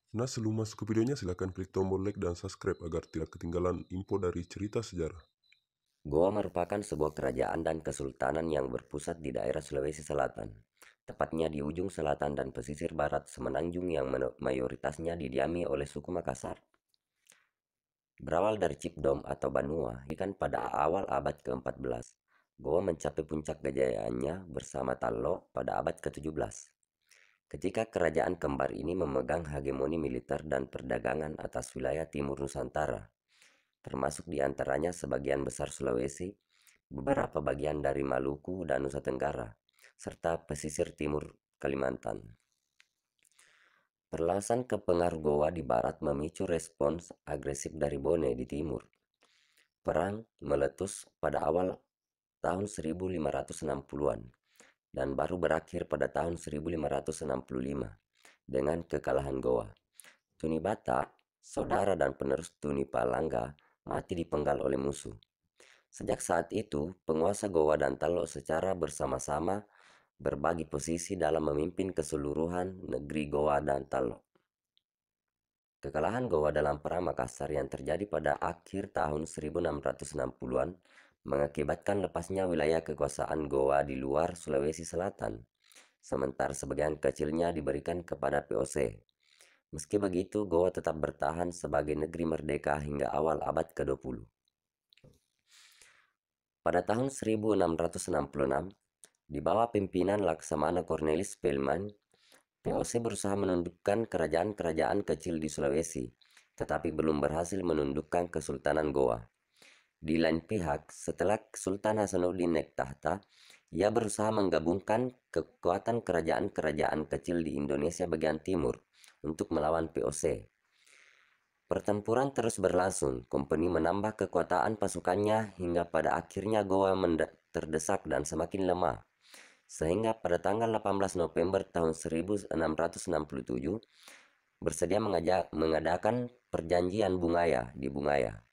Nah, sebelum masuk ke videonya, silahkan klik tombol like dan subscribe agar tidak ketinggalan info dari cerita sejarah. Goa merupakan sebuah kerajaan dan kesultanan yang berpusat di daerah Sulawesi Selatan, tepatnya di ujung selatan dan pesisir barat Semenanjung yang mayoritasnya didiami oleh suku Makassar. Berawal dari Cipdom atau Banua, ikan pada awal abad ke-14, Goa mencapai puncak kejayaannya bersama Tallo pada abad ke-17. Ketika kerajaan kembar ini memegang hegemoni militer dan perdagangan atas wilayah timur Nusantara, termasuk diantaranya sebagian besar Sulawesi, beberapa bagian dari Maluku dan Nusa Tenggara, serta pesisir timur Kalimantan. Perlawasan ke pengaruh Goa di barat memicu respons agresif dari Bone di timur. Perang meletus pada awal tahun 1560-an dan baru berakhir pada tahun 1565 dengan kekalahan Goa. Tuni Bata, saudara dan penerus Tuni Palangga, mati dipenggal oleh musuh. Sejak saat itu, penguasa Goa dan Talok secara bersama-sama berbagi posisi dalam memimpin keseluruhan negeri Goa dan Talok. Kekalahan Goa dalam Perang Makassar yang terjadi pada akhir tahun 1660-an mengakibatkan lepasnya wilayah kekuasaan Goa di luar Sulawesi Selatan, sementara sebagian kecilnya diberikan kepada VOC. Meski begitu, Goa tetap bertahan sebagai negeri merdeka hingga awal abad ke-20. Pada tahun 1666, di bawah pimpinan Laksamana Cornelis Spelman, VOC berusaha menundukkan kerajaan-kerajaan kecil di Sulawesi, tetapi belum berhasil menundukkan Kesultanan Goa. Di lain pihak, setelah Sultan Hasanuddin naik tahta, ia berusaha menggabungkan kekuatan kerajaan-kerajaan kecil di Indonesia bagian timur untuk melawan VOC. Pertempuran terus berlangsung, kompeni menambah kekuatan pasukannya hingga pada akhirnya Goa terdesak dan semakin lemah. Sehingga pada tanggal 18 November tahun 1667 bersedia mengadakan perjanjian Bungaya di Bungaya.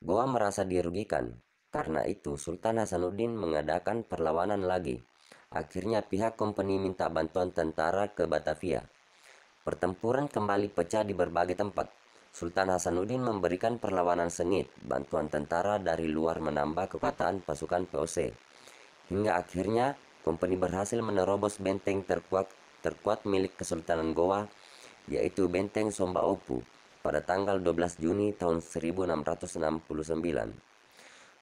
Goa merasa dirugikan, karena itu Sultan Hasanuddin mengadakan perlawanan lagi. Akhirnya pihak kompeni minta bantuan tentara ke Batavia. Pertempuran kembali pecah di berbagai tempat. Sultan Hasanuddin memberikan perlawanan sengit, bantuan tentara dari luar menambah kekuatan pasukan VOC. Hingga akhirnya kompeni berhasil menerobos benteng terkuat milik Kesultanan Goa, yaitu Benteng Somba Opu, pada tanggal 12 Juni tahun 1669.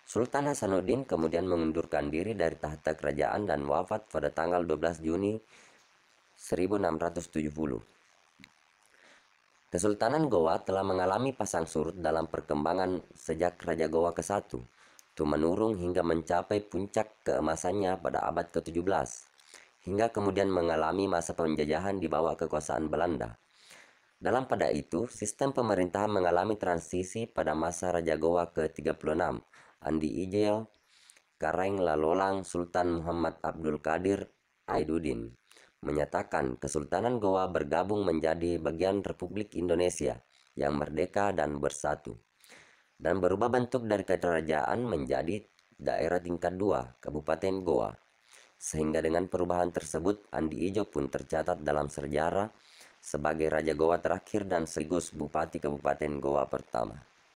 Sultan Hasanuddin kemudian mengundurkan diri dari tahta kerajaan dan wafat pada tanggal 12 Juni 1670. Kesultanan Goa telah mengalami pasang surut dalam perkembangan sejak Raja Goa ke-1, menurun hingga mencapai puncak keemasannya pada abad ke-17, hingga kemudian mengalami masa penjajahan di bawah kekuasaan Belanda. Dalam pada itu, sistem pemerintahan mengalami transisi pada masa Raja Goa ke-36, Andi Ijeo Kareng Lalolang Sultan Muhammad Abdul Qadir Aiduddin, menyatakan Kesultanan Goa bergabung menjadi bagian Republik Indonesia yang merdeka dan bersatu, dan berubah bentuk dari kerajaan menjadi daerah tingkat 2, Kabupaten Goa. Sehingga dengan perubahan tersebut, Andi Ijo pun tercatat dalam sejarah sebagai Raja Goa terakhir dan sekaligus Bupati Kabupaten Goa pertama.